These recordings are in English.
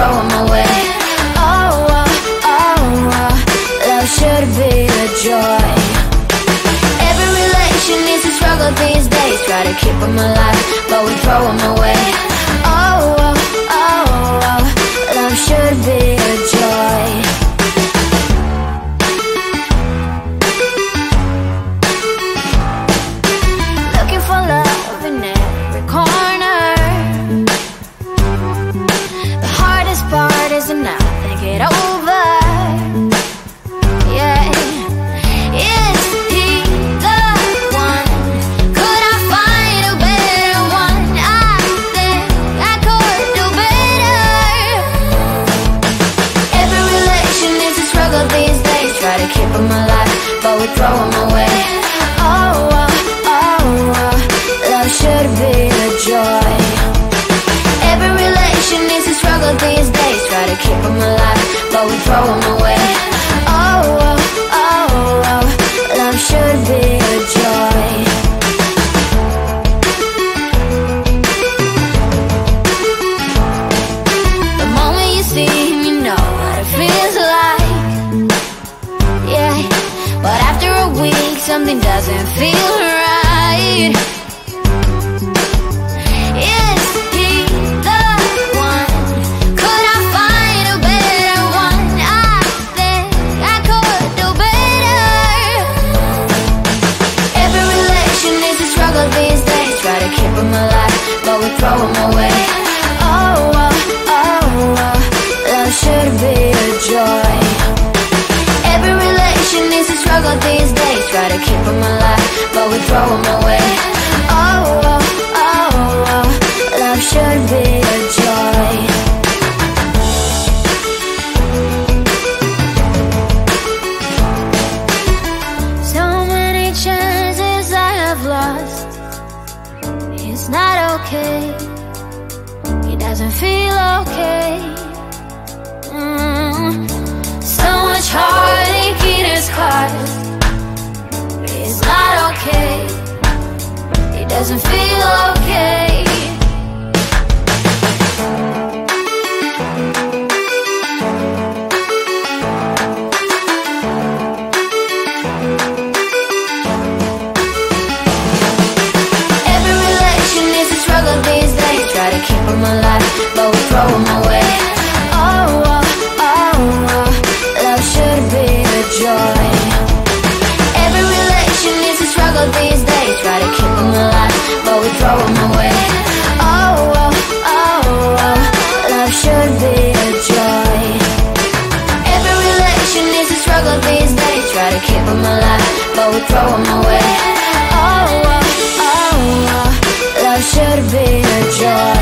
throw them away. Oh, oh, oh, oh, love should be a joy. Every relation needs a struggle these days. Try to keep them alive, but we throw them away. Oh, oh, oh, oh, love should be a joy. Looking for love in every corner. The hardest part is to not think it over. Yeah, is he the one? Could I find a better one? I think I could do better. Every relation is a struggle these days. Try to keep them alive, but we throw them away. Oh, oh, oh, oh, love should be a joy. Every relation needs a struggle these days. Try to keep them alive, but we throw them away. Oh, oh, oh, oh, love should be a joy. The moment you see him, you know what it feels like. Yeah, but after a week, something doesn't feel right. Is he the one? Could I find a better one? I think I could do better. Every relation needs a struggle these days. Try to keep them alive, but we throw them away. Oh, oh, oh, oh, love should be a joy. Every relation needs a struggle these days. Try to keep them alive, but we throw them away. Oh, oh, oh, oh, love should be a joy. So many chances I have lost. It's not okay. He doesn't feel okay. So much heartache in his heart. It's not okay. He doesn't feel okay. Every relation needs a struggle these days. Try to keep them alive, but we throw them away. Oh, oh, oh, oh, love should be a joy. Every relation needs a struggle these days. Try to keep them alive, but we throw them away. Oh, oh, oh, oh, love should be a joy. Every relation needs a struggle these days. Try to keep them alive, but we throw them away. Oh, oh, oh, oh, love should be a joy.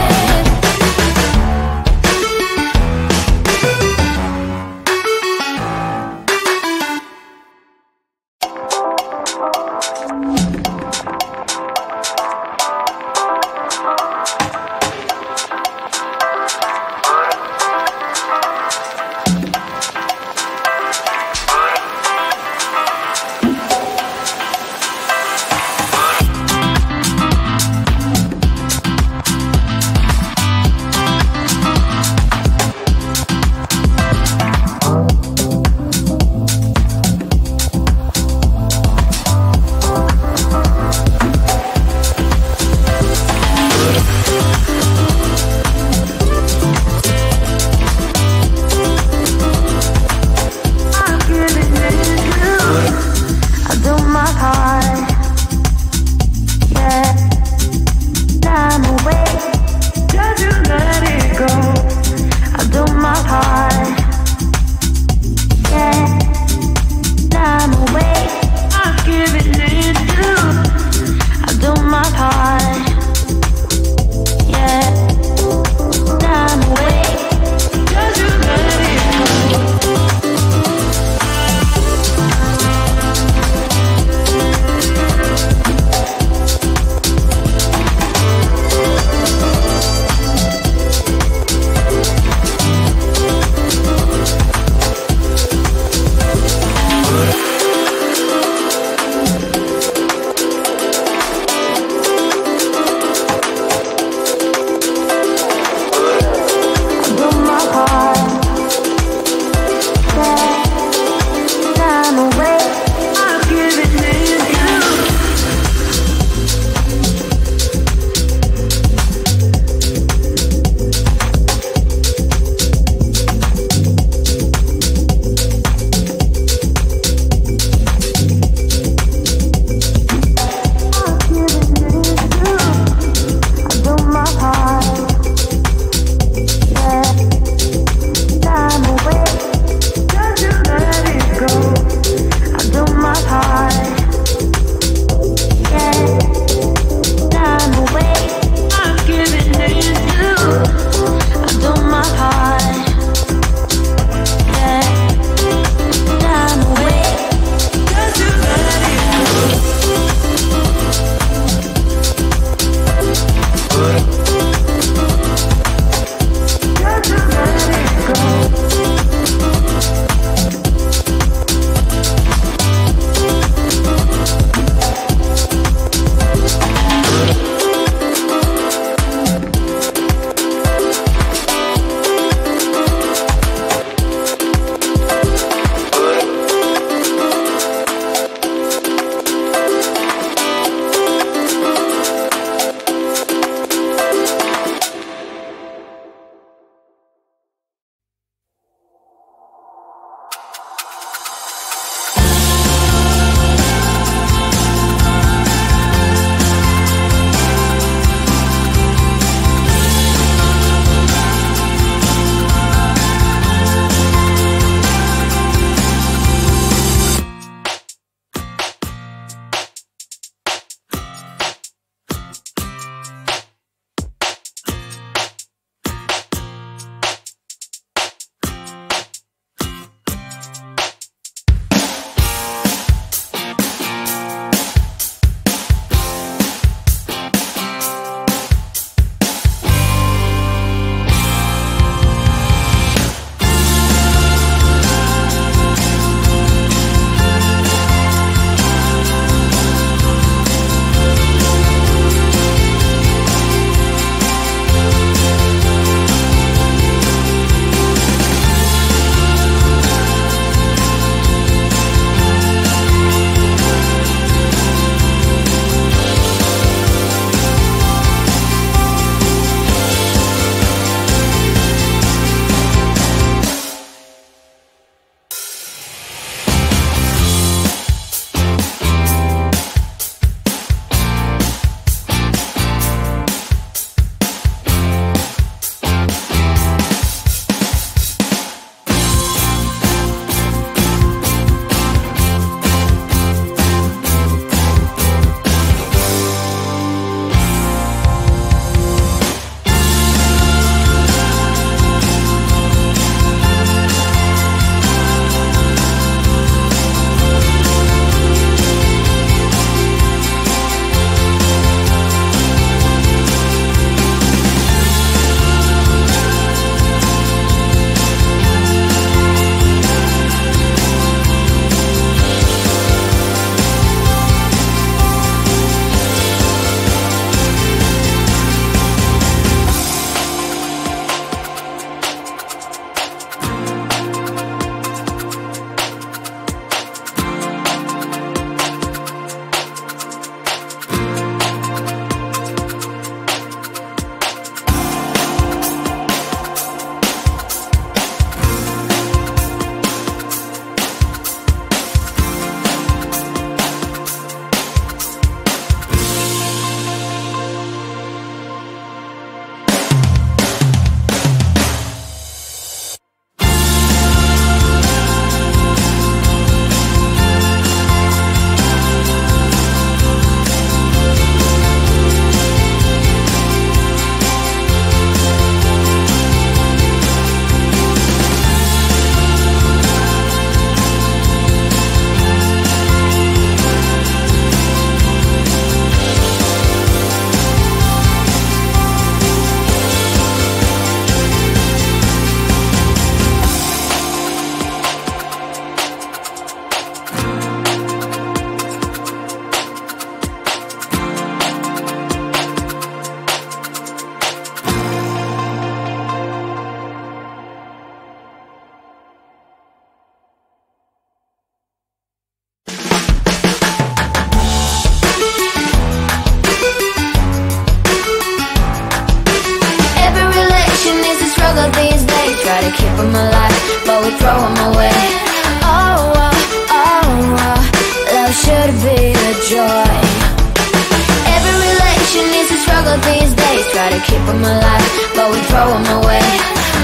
to keep them alive, but we throw them away.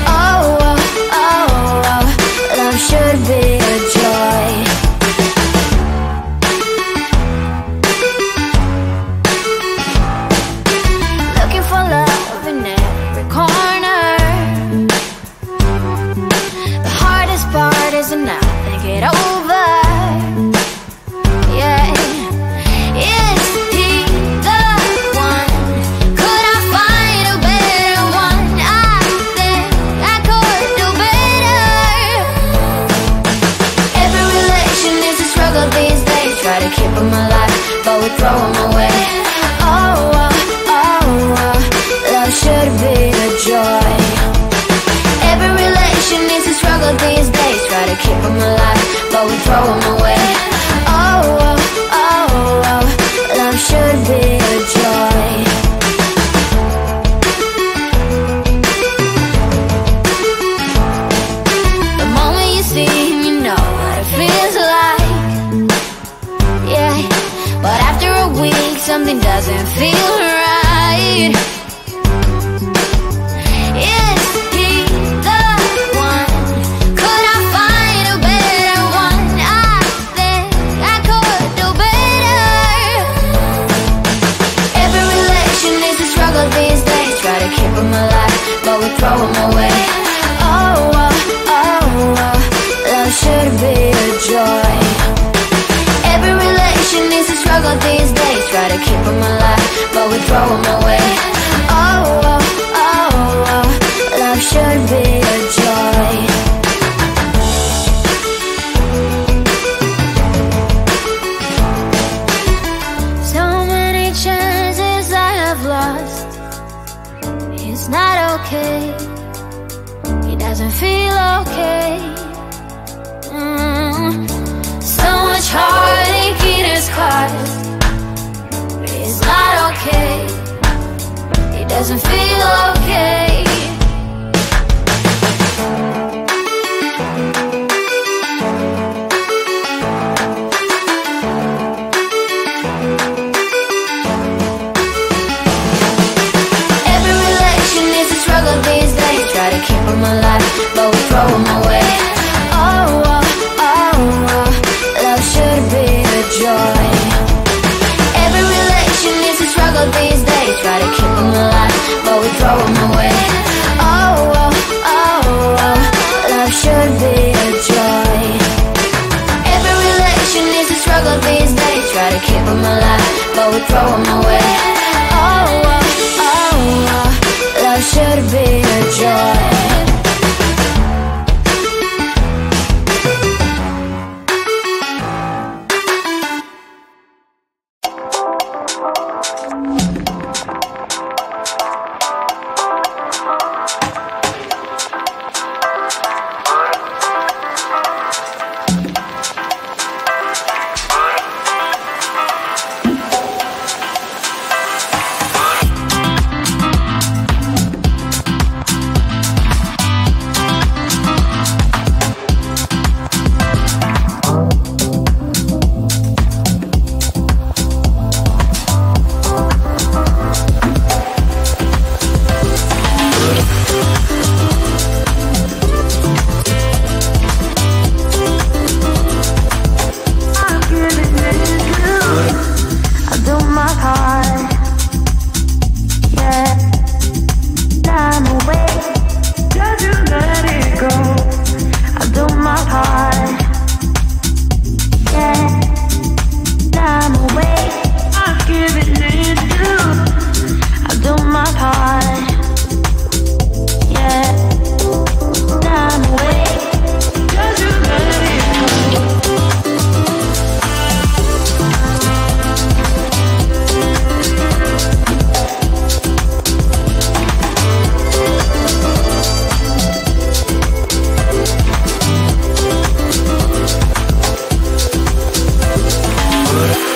Oh, oh, oh, oh, love should be a joy. Looking for love in every corner. The hardest part is to not think it over. Keep them alive, but we throw them away. Oh, oh, oh, oh, love should be a joy. Every relation is a struggle these days. Try to keep them alive, but we throw them away. Oh, oh, oh, oh, love should be a joy. The moment you see him, you know what it feels like. But after a week, something doesn't feel right. Is he the one? Could I find a better one? I think I could do better. Every relation is a struggle these days. Try to keep them alive, but we throw them away. Oh, oh, oh, oh, love should be a joy. Every relation is a struggle these days. Try to keep them alive, but we throw them away. Oh, oh, oh, oh, love should be a joy. So many chances I have lost. It's not okay. It doesn't feel okay. So much heartache in his cause. It's not okay. It doesn't feel okay. Every relation is a struggle these days. Try to keep them alive, but we throw them away. Oh, oh, oh, oh, love should be a joy. Every relation is a struggle these days. Try to keep them alive, but we throw them away. Oh, oh, oh, oh, love should be a joy. Every relation is a struggle these days. Try to keep them alive, but we throw them away. Oh, oh, oh, oh, love should be a joy. Good.